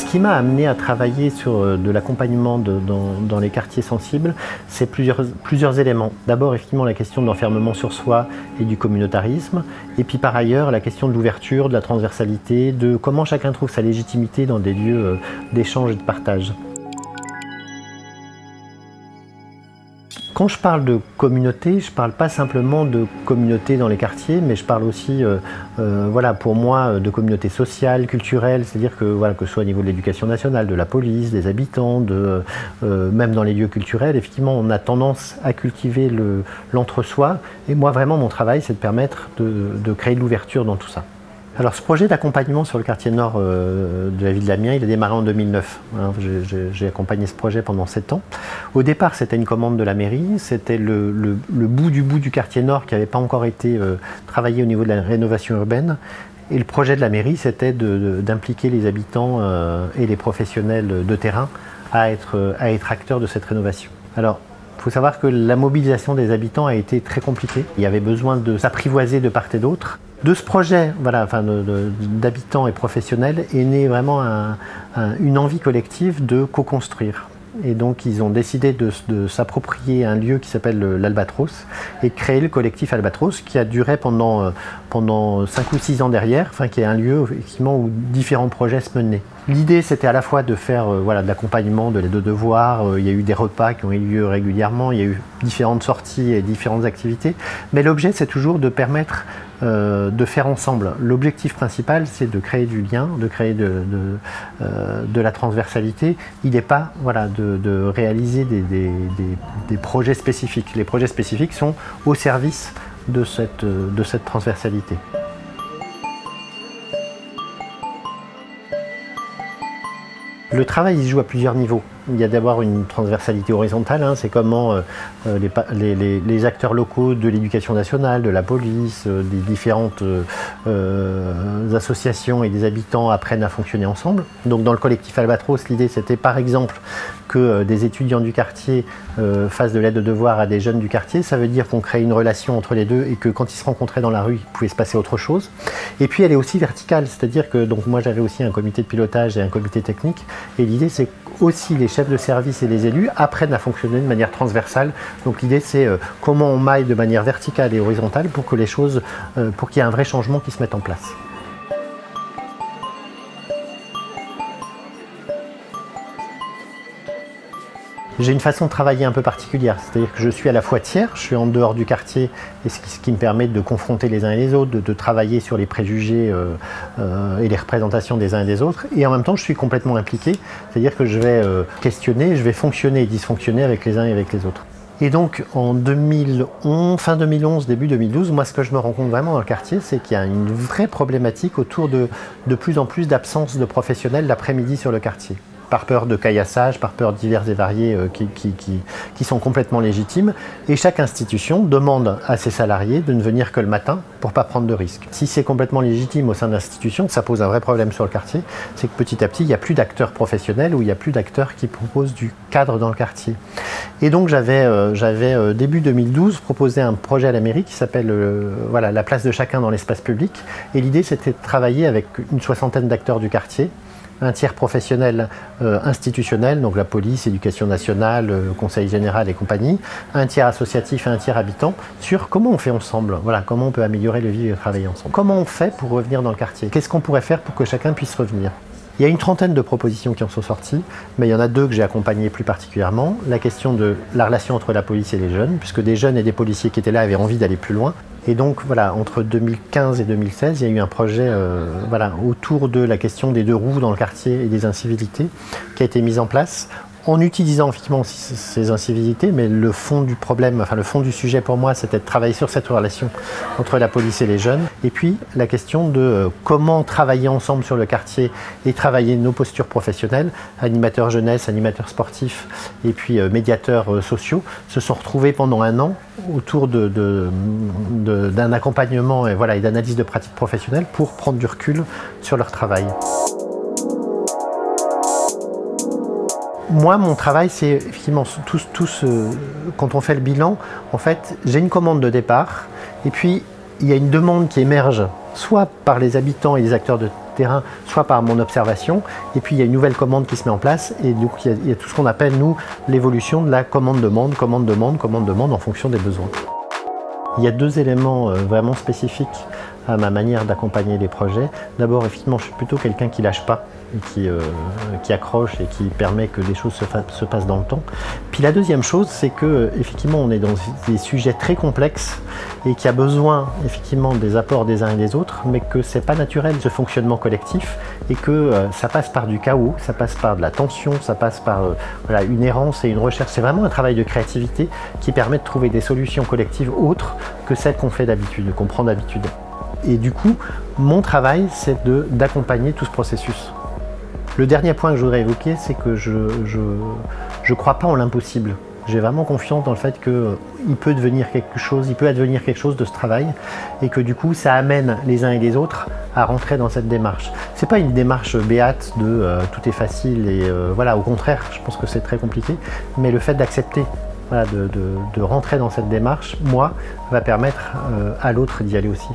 qui m'a amené à travailler sur de l'accompagnement dans les quartiers sensibles, c'est plusieurs éléments. D'abord, effectivement, la question de l'enfermement sur soi et du communautarisme. Et puis par ailleurs, la question de l'ouverture, de la transversalité, de comment chacun trouve sa légitimité dans des lieux d'échange et de partage. Quand je parle de communauté, je ne parle pas simplement de communauté dans les quartiers, mais je parle aussi, voilà, pour moi, de communauté sociale, culturelle, c'est-à-dire que, voilà, que ce soit au niveau de l'éducation nationale, de la police, des habitants, même dans les lieux culturels, effectivement, on a tendance à cultiver l'entre-soi. Et moi, vraiment, mon travail, c'est de permettre de créer de l'ouverture dans tout ça. Alors ce projet d'accompagnement sur le quartier nord de la ville d'Amiens, il a démarré en 2009. J'ai accompagné ce projet pendant 7 ans. Au départ, c'était une commande de la mairie, c'était le bout du quartier nord qui n'avait pas encore été travaillé au niveau de la rénovation urbaine. Et le projet de la mairie, c'était d'impliquer les habitants et les professionnels de terrain à être acteurs de cette rénovation. Alors, il faut savoir que la mobilisation des habitants a été très compliquée. Il y avait besoin de s'apprivoiser de part et d'autre. De ce projet, voilà, enfin, d'habitants et professionnels est née vraiment une envie collective de co-construire. Et donc ils ont décidé de s'approprier un lieu qui s'appelle l'Albatros et de créer le collectif Albatros qui a duré pendant 5 ou 6 ans derrière, enfin, qui est un lieu effectivement où différents projets se menaient. L'idée, c'était à la fois de faire voilà, de l'accompagnement, de l'aide aux devoirs, il y a eu des repas qui ont eu lieu régulièrement, il y a eu différentes sorties et différentes activités, mais l'objet, c'est toujours de permettre de faire ensemble. L'objectif principal, c'est de créer du lien, de créer de la transversalité. Il n'est pas, voilà, de réaliser des projets spécifiques. Les projets spécifiques sont au service de cette transversalité. Le travail il se joue à plusieurs niveaux. Il y a d'abord une transversalité horizontale, hein, c'est comment les acteurs locaux de l'éducation nationale, de la police, des différentes associations et des habitants apprennent à fonctionner ensemble. Donc dans le collectif Albatros, l'idée c'était par exemple que des étudiants du quartier fassent de l'aide aux devoirs à des jeunes du quartier. Ça veut dire qu'on crée une relation entre les deux et que quand ils se rencontraient dans la rue, il pouvait se passer autre chose. Et puis elle est aussi verticale, c'est-à-dire que donc moi j'avais aussi un comité de pilotage et un comité technique. Et l'idée c'est aussi les chefs de service et les élus apprennent à fonctionner de manière transversale. Donc l'idée c'est comment on maille de manière verticale et horizontale pour que les choses, pour qu'il y ait un vrai changement qui se mette en place. J'ai une façon de travailler un peu particulière, c'est-à-dire que je suis à la fois tiers, je suis en dehors du quartier, et ce qui me permet de confronter les uns et les autres, de travailler sur les préjugés et les représentations des uns et des autres, et en même temps je suis complètement impliqué, c'est-à-dire que je vais questionner, je vais fonctionner et dysfonctionner avec les uns et avec les autres. Et donc en 2011, fin 2011, début 2012, moi ce que je me rends compte vraiment dans le quartier, c'est qu'il y a une vraie problématique autour de plus en plus d'absence de professionnels l'après-midi sur le quartier. Par peur de caillassage, par peur divers et variés qui sont complètement légitimes. Et chaque institution demande à ses salariés de ne venir que le matin pour ne pas prendre de risques. Si c'est complètement légitime au sein de l'institution, ça pose un vrai problème sur le quartier, c'est que petit à petit, il n'y a plus d'acteurs professionnels ou il n'y a plus d'acteurs qui proposent du cadre dans le quartier. Et donc j'avais début 2012 proposé un projet à la mairie qui s'appelle voilà, la place de chacun dans l'espace public. Et l'idée c'était de travailler avec une 60aine d'acteurs du quartier, un tiers professionnel institutionnel, donc la police, éducation nationale, conseil général et compagnie, un tiers associatif et un tiers habitant, sur comment on fait ensemble, voilà, comment on peut améliorer le vivre et le travailler ensemble. Comment on fait pour revenir dans le quartier? Qu'est-ce qu'on pourrait faire pour que chacun puisse revenir? Il y a une trentaine de propositions qui en sont sorties, mais il y en a 2 que j'ai accompagnées plus particulièrement. La question de la relation entre la police et les jeunes, puisque des jeunes et des policiers qui étaient là avaient envie d'aller plus loin. Et donc voilà, entre 2015 et 2016, il y a eu un projet voilà, autour de la question des 2 roues dans le quartier et des incivilités qui a été mis en place en utilisant effectivement ces incivilités, mais le fond du problème, enfin le fond du sujet pour moi, c'était de travailler sur cette relation entre la police et les jeunes. Et puis la question de comment travailler ensemble sur le quartier et travailler nos postures professionnelles, animateurs jeunesse, animateurs sportifs et puis médiateurs sociaux, se sont retrouvés pendant 1 an autour d'un accompagnement et, voilà, et d'analyse de pratiques professionnelles pour prendre du recul sur leur travail. Moi, mon travail, c'est effectivement quand on fait le bilan, en fait, j'ai une commande de départ et puis il y a une demande qui émerge, soit par les habitants et les acteurs terrain, soit par mon observation, et puis il y a une nouvelle commande qui se met en place, et donc il y a tout ce qu'on appelle, nous, l'évolution de la commande-demande, commande-demande, commande-demande en fonction des besoins. Il y a deux éléments vraiment spécifiques à ma manière d'accompagner les projets. D'abord, effectivement, je suis plutôt quelqu'un qui lâche pas, et qui accroche et qui permet que les choses se passent dans le temps. Puis la deuxième chose, c'est que effectivement, on est dans des sujets très complexes et qu'il y a besoin effectivement des apports des uns et des autres, mais que c'est pas naturel ce fonctionnement collectif et que ça passe par du chaos, ça passe par de la tension, ça passe par voilà, une errance et une recherche. C'est vraiment un travail de créativité qui permet de trouver des solutions collectives autres que celles qu'on fait d'habitude, qu'on prend d'habitude. Et du coup, mon travail, c'est d'accompagner tout ce processus. Le dernier point que je voudrais évoquer, c'est que je crois pas en l'impossible. J'ai vraiment confiance dans le fait qu'il peut advenir quelque chose de ce travail et que du coup, ça amène les uns et les autres à rentrer dans cette démarche. C'est pas une démarche béate de tout est facile et voilà, au contraire, je pense que c'est très compliqué, mais le fait d'accepter voilà, de rentrer dans cette démarche, moi, va permettre à l'autre d'y aller aussi.